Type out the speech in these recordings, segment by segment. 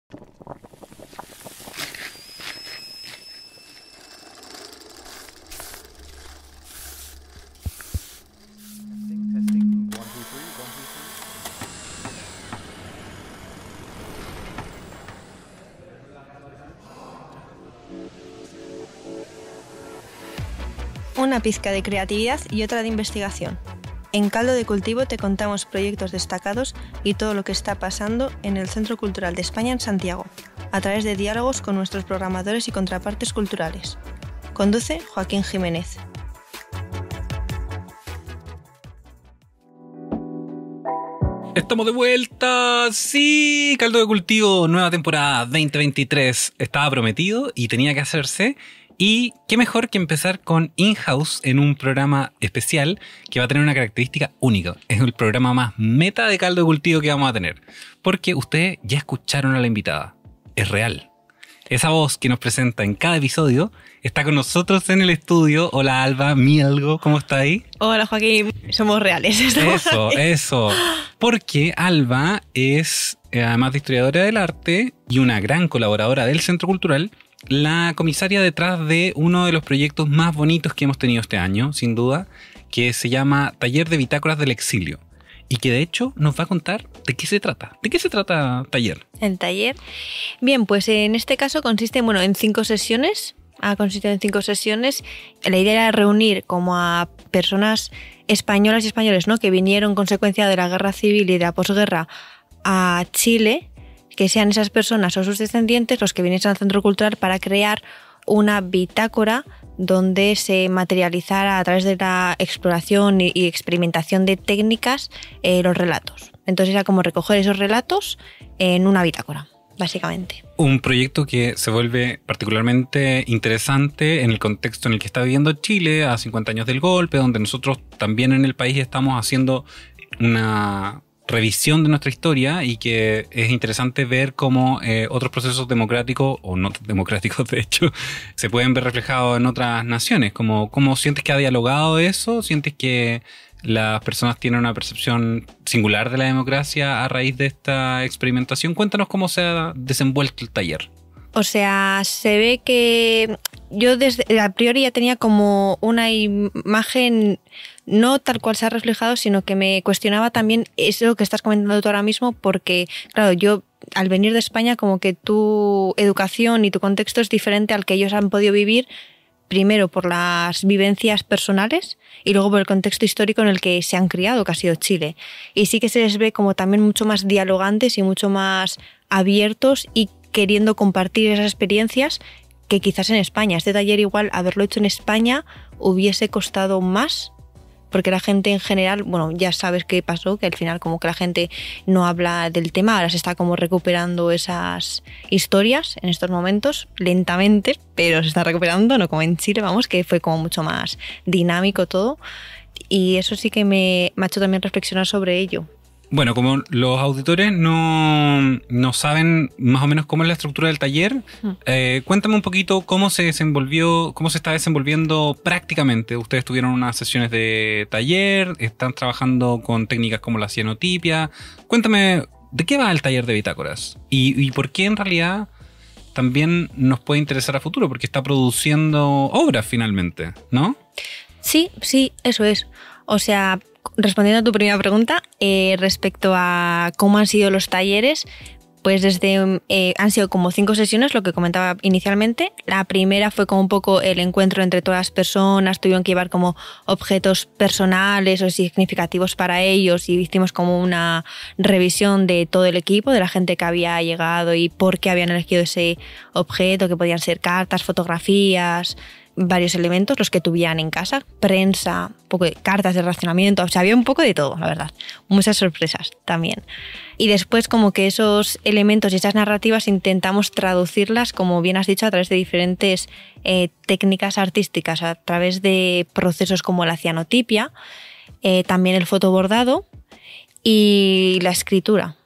Testing, 1, 2, 3, 1, 2, 3. Una pizca de creatividad y otra de investigación. En Caldo de Cultivo te contamos proyectos destacados y todo lo que está pasando en el Centro Cultural de España en Santiago, a través de diálogos con nuestros programadores y contrapartes culturales. Conduce Joaquín Jiménez. Estamos de vuelta, sí, Caldo de Cultivo, nueva temporada 2023, estaba prometido y tenía que hacerse. Y qué mejor que empezar con In-House en un programa especial que va a tener una característica única. Es el programa más meta de Caldo de Cultivo que vamos a tener, porque ustedes ya escucharon a la invitada, es real. Esa voz que nos presenta en cada episodio está con nosotros en el estudio. Hola Alba, Mielgo, ¿cómo está ahí? Hola Joaquín, somos reales. Eso. Porque Alba es, además de historiadora del arte y una gran colaboradora del Centro Cultural, la comisaria detrás de uno de los proyectos más bonitos que hemos tenido este año, sin duda, que se llama Taller de Bitácoras del Exilio. Y que de hecho nos va a contar de qué se trata. ¿De qué se trata Taller? El taller. Bien, pues en este caso consiste en 5 sesiones. Ha consistido en 5 sesiones. La idea era reunir como a personas españolas y españoles, ¿no?, que vinieron consecuencia de la guerra civil y de la posguerra a Chile, que sean esas personas o sus descendientes los que viniesen al Centro Cultural para crear una bitácora donde se materializara a través de la exploración y experimentación de técnicas los relatos. Entonces era como recoger esos relatos en una bitácora, básicamente. Un proyecto que se vuelve particularmente interesante en el contexto en el que está viviendo Chile a 50 años del golpe, donde nosotros también en el país estamos haciendo una revisión de nuestra historia y que es interesante ver cómo otros procesos democráticos o no democráticos de hecho se pueden ver reflejados en otras naciones. ¿Cómo sientes que ha dialogado eso? ¿Sientes que las personas tienen una percepción singular de la democracia a raíz de esta experimentación? Cuéntanos cómo se ha desenvuelto el taller. O sea, se ve que yo desde a priori ya tenía como una imagen no tal cual se ha reflejado, sino que me cuestionaba también eso que estás comentando tú ahora mismo, porque, claro, yo al venir de España como que tu educación y tu contexto es diferente al que ellos han podido vivir, primero por las vivencias personales y luego por el contexto histórico en el que se han criado, que ha sido Chile. Y sí que se les ve como también mucho más dialogantes y mucho más abiertos y queriendo compartir esas experiencias que quizás en España. Este taller igual haberlo hecho en España hubiese costado más, porque la gente en general, bueno, ya sabes qué pasó, que al final como que la gente no habla del tema, ahora se está como recuperando esas historias en estos momentos, lentamente, pero se está recuperando, no como en Chile, vamos, que fue como mucho más dinámico todo, y eso sí que me ha hecho también reflexionar sobre ello. Bueno, como los auditores no saben más o menos cómo es la estructura del taller, cuéntame un poquito cómo se está desenvolviendo prácticamente. Ustedes tuvieron unas sesiones de taller, están trabajando con técnicas como la cianotipia. Cuéntame, ¿de qué va el taller de bitácoras? Y por qué en realidad también nos puede interesar a futuro, porque está produciendo obras finalmente, ¿no? Sí, eso es. O sea, respondiendo a tu primera pregunta, respecto a cómo han sido los talleres, pues han sido como 5 sesiones, lo que comentaba inicialmente. La primera fue como un poco el encuentro entre todas las personas, tuvieron que llevar como objetos personales o significativos para ellos y hicimos como una revisión de todo el equipo, de la gente que había llegado y por qué habían elegido ese objeto, que podían ser cartas, fotografías, varios elementos, los que tuvieran en casa, prensa, un poco de cartas de racionamiento, o sea, había un poco de todo, la verdad. Muchas sorpresas también. Y después como que esos elementos y esas narrativas intentamos traducirlas, como bien has dicho, a través de diferentes técnicas artísticas, a través de procesos como la cianotipia, también el fotobordado y la escritura.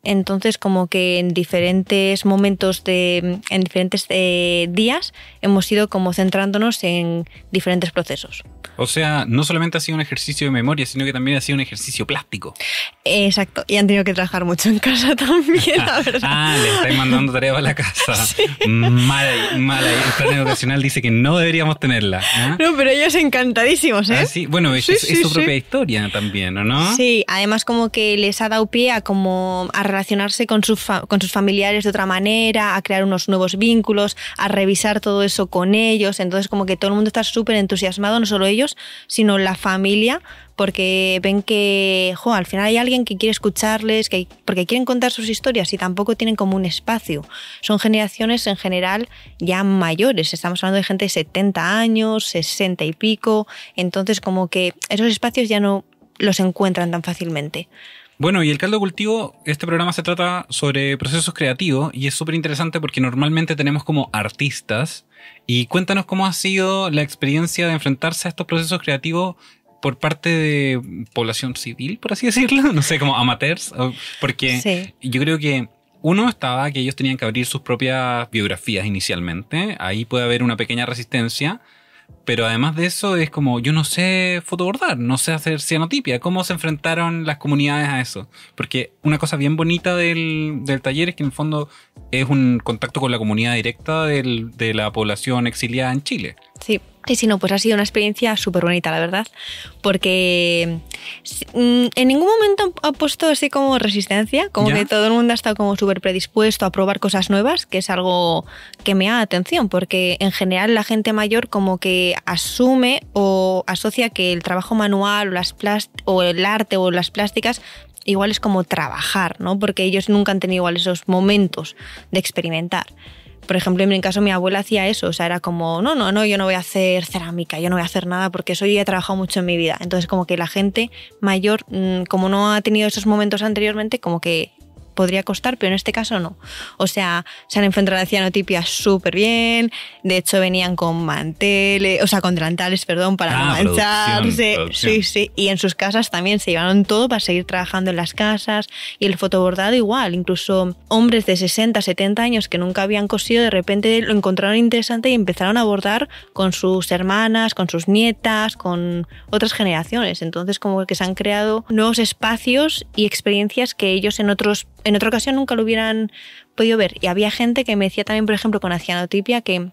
Entonces, como que en diferentes momentos, en diferentes días, hemos ido como centrándonos en diferentes procesos. O sea, no solamente ha sido un ejercicio de memoria, sino que también ha sido un ejercicio plástico. Exacto, y han tenido que trabajar mucho en casa también, la verdad. Le estáis mandando tareas a la casa. Sí. Mala. El plan educacional dice que no deberíamos tenerla. ¿Eh? No, pero ellos encantadísimos, ¿eh? Sí. Bueno, es su propia historia también, ¿o no? Sí, además como que les ha dado pie a relacionarse con sus familiares de otra manera, a crear unos nuevos vínculos, a revisar todo eso con ellos. Entonces como que todo el mundo está súper entusiasmado, no solo ellos, sino la familia, porque ven que al final hay alguien que quiere escucharles, porque quieren contar sus historias y tampoco tienen como un espacio. Son generaciones en general ya mayores, estamos hablando de gente de 70 años, 60 y pico, entonces como que esos espacios ya no los encuentran tan fácilmente. Bueno, y el caldo de cultivo, este programa se trata sobre procesos creativos y es súper interesante porque normalmente tenemos como artistas. Y cuéntanos cómo ha sido la experiencia de enfrentarse a estos procesos creativos por parte de población civil, por así decirlo, no sé, como amateurs, porque yo creo que uno estaba que ellos tenían que abrir sus propias biografías inicialmente, ahí puede haber una pequeña resistencia, pero además de eso es como, yo no sé fotobordar, no sé hacer cianotipia. ¿Cómo se enfrentaron las comunidades a eso? Porque una cosa bien bonita del taller es que en el fondo es un contacto con la comunidad directa de la población exiliada en Chile. Sí. Y si no, pues ha sido una experiencia súper bonita, la verdad, porque en ningún momento ha puesto así como resistencia, como que todo el mundo ha estado como súper predispuesto a probar cosas nuevas, que es algo que me da atención, porque en general la gente mayor como que asume o asocia que el trabajo manual o el arte o las plásticas igual es como trabajar, ¿no? Porque ellos nunca han tenido igual esos momentos de experimentar. Por ejemplo, en mi caso mi abuela hacía eso, o sea, era como, no, yo no voy a hacer cerámica, yo no voy a hacer nada porque eso yo ya he trabajado mucho en mi vida. Entonces como que la gente mayor, como no ha tenido esos momentos anteriormente, como que podría costar, pero en este caso no. O sea, se han enfrentado a la cianotipia súper bien, de hecho venían con manteles, o sea, con delantales, perdón, para no mancharse. Producción. Sí, y en sus casas también se llevaron todo para seguir trabajando en las casas, y el fotobordado igual, incluso hombres de 60, 70 años que nunca habían cosido, de repente lo encontraron interesante y empezaron a bordar con sus hermanas, con sus nietas, con otras generaciones. Entonces como que se han creado nuevos espacios y experiencias que ellos en otra ocasión nunca lo hubieran podido ver. Y había gente que me decía también, por ejemplo, con la cianotipia, que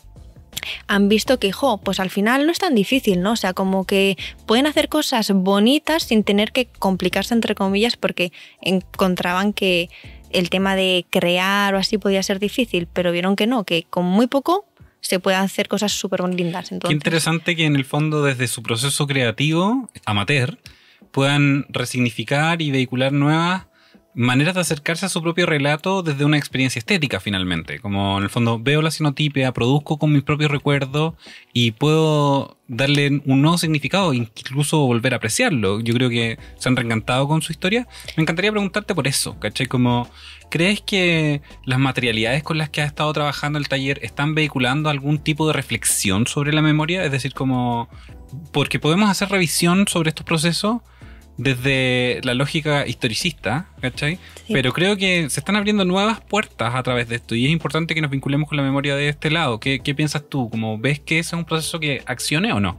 han visto que, pues al final no es tan difícil, ¿no? O sea, como que pueden hacer cosas bonitas sin tener que complicarse, entre comillas, porque encontraban que el tema de crear o así podía ser difícil, pero vieron que no, que con muy poco se pueden hacer cosas súper lindas. Entonces, qué interesante que en el fondo desde su proceso creativo, amateur, puedan resignificar y vehicular nuevas maneras de acercarse a su propio relato desde una experiencia estética finalmente. Como en el fondo veo la cianotipia, produzco con mis propios recuerdos y puedo darle un nuevo significado, incluso volver a apreciarlo. Yo creo que se han reencantado con su historia. Me encantaría preguntarte por eso, ¿cachai? Como, ¿crees que las materialidades con las que has estado trabajando el taller están vehiculando algún tipo de reflexión sobre la memoria? Es decir, como, porque podemos hacer revisión sobre estos procesos desde la lógica historicista, ¿cachai? Sí. Pero creo que se están abriendo nuevas puertas a través de esto y es importante que nos vinculemos con la memoria de este lado. ¿Qué piensas tú? ¿Cómo ves que ese es un proceso que accione o no?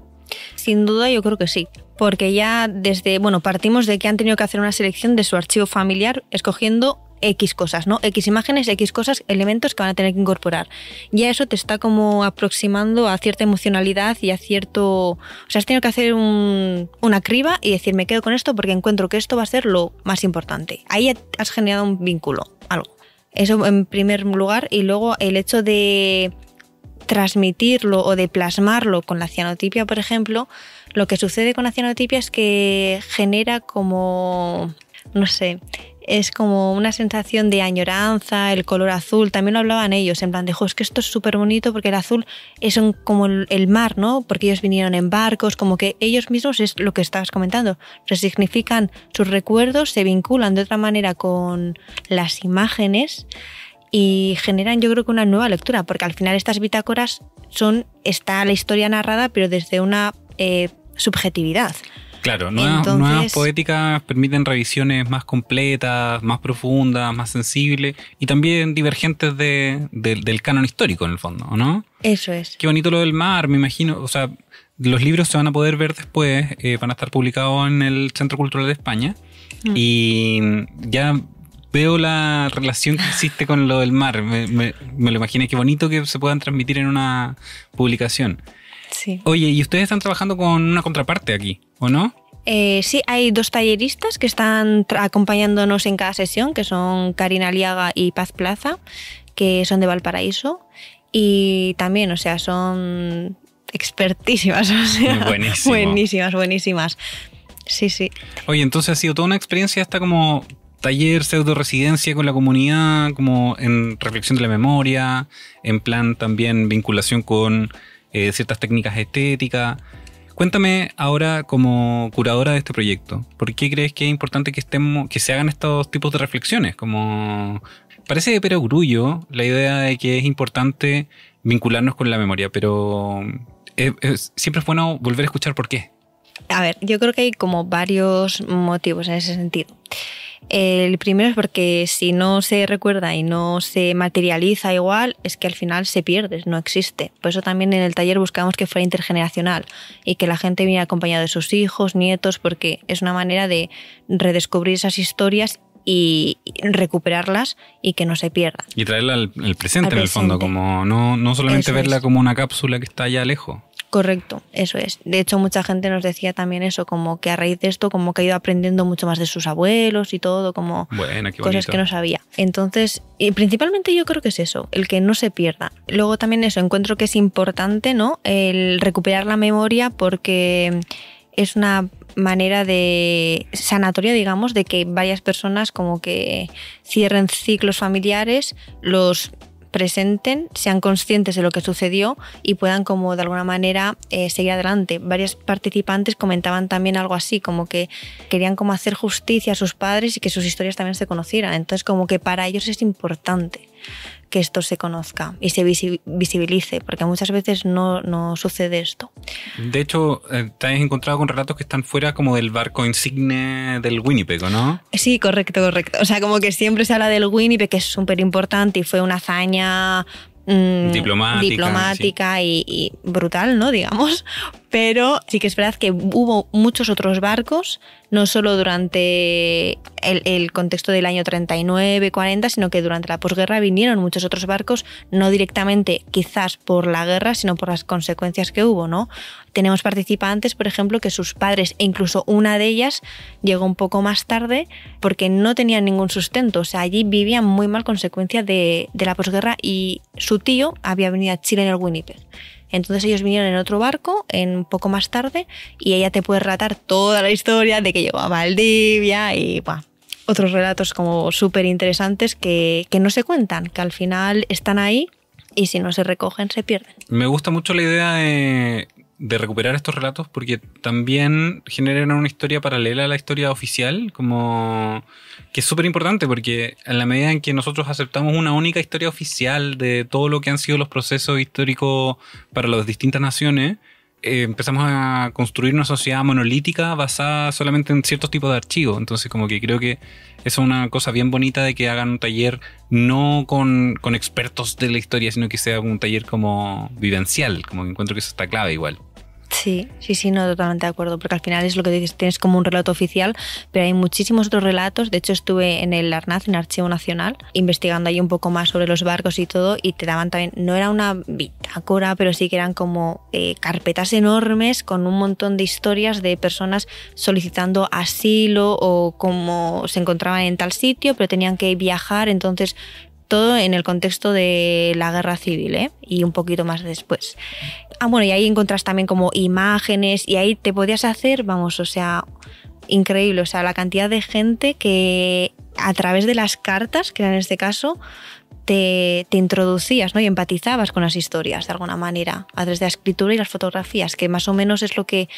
Sin duda yo creo que sí, porque ya partimos de que han tenido que hacer una selección de su archivo familiar escogiendo X cosas, ¿no? X imágenes, X cosas, elementos que van a tener que incorporar. Ya eso te está como aproximando a cierta emocionalidad y a cierto... O sea, has tenido que hacer una criba y decir, me quedo con esto porque encuentro que esto va a ser lo más importante. Ahí has generado un vínculo, algo. Eso en primer lugar, y luego el hecho de transmitirlo o de plasmarlo con la cianotipia, por ejemplo, lo que sucede con la cianotipia es que genera como... no sé... es como una sensación de añoranza, el color azul, también lo hablaban ellos, en plan de, es que esto es súper bonito porque el azul es como el mar, ¿no? Porque ellos vinieron en barcos, como que ellos mismos, es lo que estabas comentando, resignifican sus recuerdos, se vinculan de otra manera con las imágenes y generan, yo creo que una nueva lectura, porque al final estas bitácoras está la historia narrada, pero desde una subjetividad. Claro, nuevas poéticas permiten revisiones más completas, más profundas, más sensibles y también divergentes del canon histórico en el fondo, ¿no? Eso es. Qué bonito lo del mar, me imagino, o sea, los libros se van a poder ver después, van a estar publicados en el Centro Cultural de España. Y ya veo la relación que existe con lo del mar. Me lo imaginé, qué bonito que se puedan transmitir en una publicación. Sí. Oye, y ustedes están trabajando con una contraparte aquí, ¿o no? Sí, hay 2 talleristas que están acompañándonos en cada sesión, que son Karina Aliaga y Paz Plaza, que son de Valparaíso. Y también, o sea, son expertísimas, o sea, Buenísimo. buenísimas. Sí, sí. Oye, entonces ha sido toda una experiencia esta como taller, pseudo residencia con la comunidad, como en reflexión de la memoria, en plan también vinculación con ciertas técnicas estéticas. Cuéntame ahora como curadora de este proyecto, ¿por qué crees que es importante que se hagan estos tipos de reflexiones? Como parece de perogrullo la idea de que es importante vincularnos con la memoria, pero siempre es bueno volver a escuchar por qué. A ver, yo creo que hay como varios motivos en ese sentido. El primero es porque si no se recuerda y no se materializa igual, es que al final se pierde, no existe. Por eso también en el taller buscamos que fuera intergeneracional y que la gente viniera acompañada de sus hijos, nietos, porque es una manera de redescubrir esas historias y recuperarlas y que no se pierdan. Y traerla al presente en el fondo, como no solamente verla como una cápsula que está allá lejos. Correcto, eso es. De hecho, mucha gente nos decía también eso, como que a raíz de esto, como que ha ido aprendiendo mucho más de sus abuelos y todo, como cosas que no sabía. Entonces, y principalmente yo creo que es eso, el que no se pierda. Luego también eso, encuentro que es importante, ¿no?, el recuperar la memoria porque es una manera de sanatoria, digamos, de que varias personas como que cierren ciclos familiares, los presenten, sean conscientes de lo que sucedió y puedan como de alguna manera seguir adelante. Varios participantes comentaban también algo así, como que querían como hacer justicia a sus padres y que sus historias también se conocieran. Entonces como que para ellos es importante que esto se conozca y se visibilice, porque muchas veces no sucede esto. De hecho, te has encontrado con relatos que están fuera como del barco insigne del Winnipeg, ¿no? Sí, correcto. O sea, como que siempre se habla del Winnipeg, que es súper importante y fue una hazaña diplomática sí. y brutal, ¿no?, digamos. Pero sí que es verdad que hubo muchos otros barcos, no solo durante el contexto del año 39-40, sino que durante la posguerra vinieron muchos otros barcos, no directamente quizás por la guerra, sino por las consecuencias que hubo, ¿no? Tenemos participantes, por ejemplo, que sus padres, e incluso una de ellas, llegó un poco más tarde porque no tenían ningún sustento. O sea, allí vivían muy mal consecuencia de la posguerra y su tío había venido a Chile en el Winnipeg. Entonces ellos vinieron en otro barco un poco más tarde y ella te puede relatar toda la historia de que llegó a Valdivia y otros relatos como súper interesantes que no se cuentan, que al final están ahí y si no se recogen se pierden. Me gusta mucho la idea de recuperar estos relatos porque también generan una historia paralela a la historia oficial, como que es súper importante porque en la medida en que nosotros aceptamos una única historia oficial de todo lo que han sido los procesos históricos para las distintas naciones, empezamos a construir una sociedad monolítica basada solamente en ciertos tipos de archivos. Entonces como que creo que eso es una cosa bien bonita de que hagan un taller no con expertos de la historia, sino que sea un taller como vivencial, como que encuentro que eso está clave igual. Sí, no, totalmente de acuerdo, porque al final es lo que dices, tienes como un relato oficial, pero hay muchísimos otros relatos. De hecho, estuve en el ARNAZ, en el Archivo Nacional, investigando ahí un poco más sobre los barcos y todo, y te daban también, no era una bitácora, pero sí que eran como carpetas enormes con un montón de historias de personas solicitando asilo o como se encontraban en tal sitio, pero tenían que viajar, entonces todo en el contexto de la guerra civil, y un poquito más después. Bueno, y ahí encontrás también como imágenes y ahí te podías hacer, o sea, increíble, o sea, la cantidad de gente que a través de las cartas, que era en este caso, te introducías, ¿no?, y empatizabas con las historias de alguna manera, a través de la escritura y las fotografías, que más o menos es lo que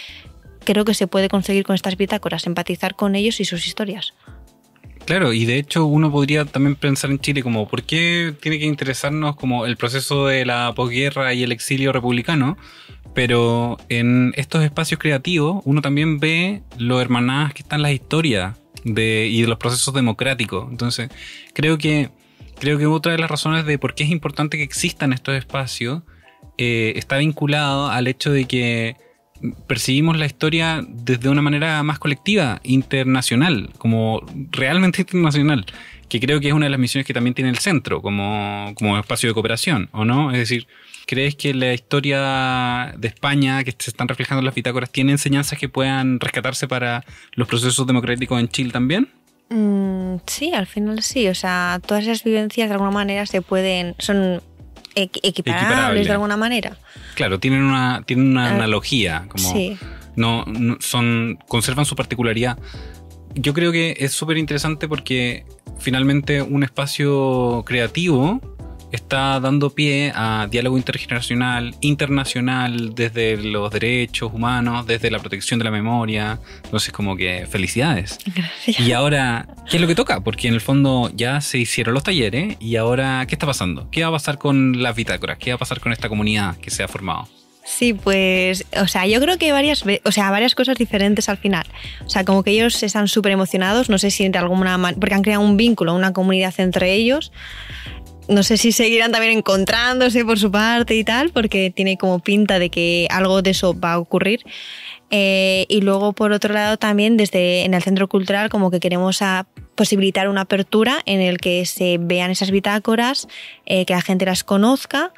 creo que se puede conseguir con estas bitácoras, empatizar con ellos y sus historias. Claro, y de hecho uno podría también pensar en Chile como ¿por qué tiene que interesarnos como el proceso de la posguerra y el exilio republicano? Pero en estos espacios creativos uno también ve lo hermanadas que están las historias y de los procesos democráticos. Entonces creo que otra de las razones de por qué es importante que existan estos espacios está vinculado al hecho de que percibimos la historia desde una manera más colectiva, internacional, como realmente internacional, que creo que es una de las misiones que también tiene el centro como espacio de cooperación, ¿o no? Es decir, ¿crees que la historia de España que se están reflejando en las bitácoras tiene enseñanzas que puedan rescatarse para los procesos democráticos en Chile también? Sí, al final sí. O sea, todas esas vivencias de alguna manera son equiparables de alguna manera. Claro, tienen una analogía, como sí. Conservan su particularidad. Yo creo que es súper interesante porque finalmente un espacio creativo está dando pie a diálogo intergeneracional, internacional, desde los derechos humanos, desde la protección de la memoria. Entonces, como que felicidades. Gracias. Y ahora, ¿qué es lo que toca? Porque en el fondo ya se hicieron los talleres y ahora, ¿qué está pasando? ¿Qué va a pasar con las bitácoras? ¿Qué va a pasar con esta comunidad que se ha formado? Sí, pues, o sea, yo creo que varias cosas diferentes al final. O sea, como que ellos están súper emocionados, no sé si de alguna manera, porque han creado un vínculo, una comunidad entre ellos. No sé si seguirán también encontrándose por su parte y tal, porque tiene como pinta de que algo de eso va a ocurrir. Y luego, por otro lado, también en el Centro Cultural como que queremos posibilitar una apertura en el que se vean esas bitácoras, que la gente las conozca.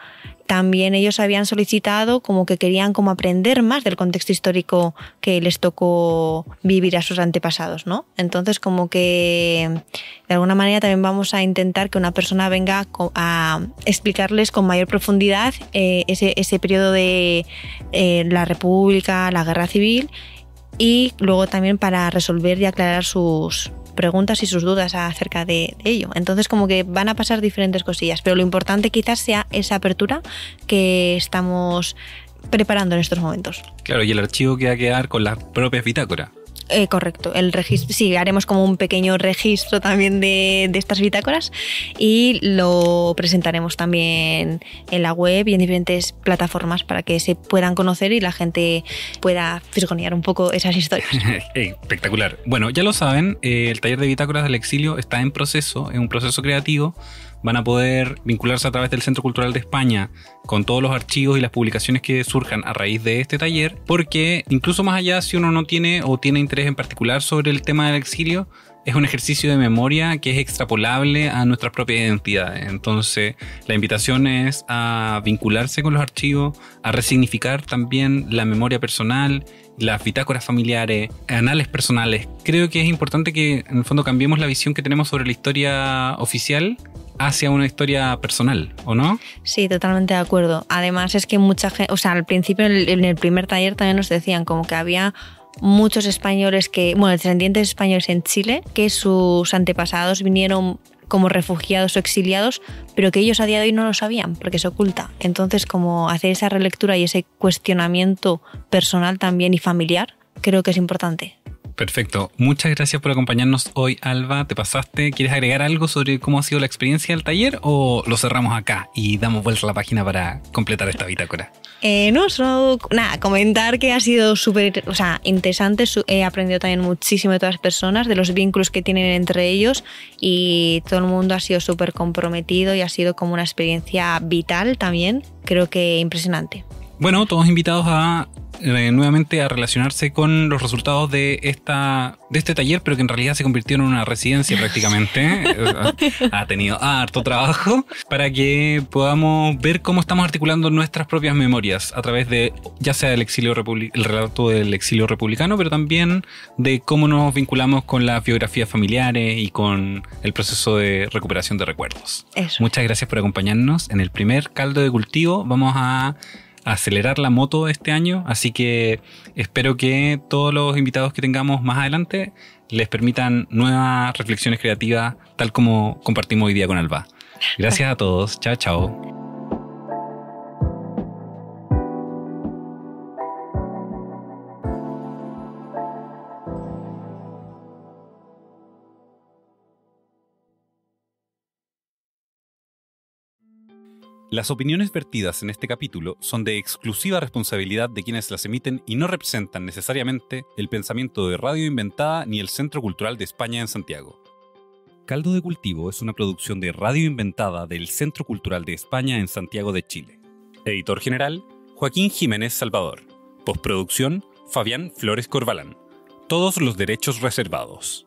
También ellos habían solicitado como que querían como aprender más del contexto histórico que les tocó vivir a sus antepasados, ¿no? Entonces como que de alguna manera también vamos a intentar que una persona venga a explicarles con mayor profundidad ese periodo de la República, la Guerra Civil, y luego también para resolver y aclarar sus preguntas y sus dudas acerca de ello. Entonces como que van a pasar diferentes cosillas, pero lo importante quizás sea esa apertura que estamos preparando en estos momentos. Claro, y el archivo que va a quedar con las propias bitácoras. Correcto, el registro, sí, haremos como un pequeño registro también de estas bitácoras y lo presentaremos también en la web y en diferentes plataformas para que se puedan conocer y la gente pueda fisgonear un poco esas historias. Espectacular. Bueno, ya lo saben, el taller de bitácoras del exilio está en proceso, es un proceso creativo. Van a poder vincularse a través del Centro Cultural de España con todos los archivos y las publicaciones que surjan a raíz de este taller, porque incluso más allá, si uno no tiene o tiene interés en particular sobre el tema del exilio, es un ejercicio de memoria que es extrapolable a nuestras propias identidades. Entonces, la invitación es a vincularse con los archivos, a resignificar también la memoria personal, las bitácoras familiares, anales personales. Creo que es importante que en el fondo cambiemos la visión que tenemos sobre la historia oficial hacia una historia personal, ¿o no? Sí, totalmente de acuerdo. Además es que mucha gente, o sea, al principio en el primer taller también nos decían como que había muchos españoles descendientes españoles en Chile, que sus antepasados vinieron como refugiados o exiliados, pero que ellos a día de hoy no lo sabían porque se oculta. Entonces, como hacer esa relectura y ese cuestionamiento personal también y familiar, creo que es importante. Perfecto. Muchas gracias por acompañarnos hoy, Alba. ¿Te pasaste? ¿Quieres agregar algo sobre cómo ha sido la experiencia del taller o lo cerramos acá y damos vuelta a la página para completar esta bitácora? No, solo comentar que ha sido súper interesante. He aprendido también muchísimo de todas las personas, de los vínculos que tienen entre ellos, y todo el mundo ha sido súper comprometido y ha sido como una experiencia vital también. Creo que impresionante. Bueno, todos invitados nuevamente a relacionarse con los resultados de este taller, pero que en realidad se convirtió en una residencia prácticamente. Ha tenido harto trabajo para que podamos ver cómo estamos articulando nuestras propias memorias a través de, ya sea el relato del exilio republicano, pero también de cómo nos vinculamos con las biografías familiares y con el proceso de recuperación de recuerdos. Eso. Muchas gracias por acompañarnos en el primer caldo de cultivo. Vamos a acelerar la moto este año, así que espero que todos los invitados que tengamos más adelante les permitan nuevas reflexiones creativas, tal como compartimos hoy día con Alba. Gracias a todos. Chao, chao. Las opiniones vertidas en este capítulo son de exclusiva responsabilidad de quienes las emiten y no representan necesariamente el pensamiento de Radio Inventada ni el Centro Cultural de España en Santiago. Caldo de Cultivo es una producción de Radio Inventada del Centro Cultural de España en Santiago de Chile. Editor general, Joaquín Jiménez Salvador. Postproducción, Fabián Flores Corbalán. Todos los derechos reservados.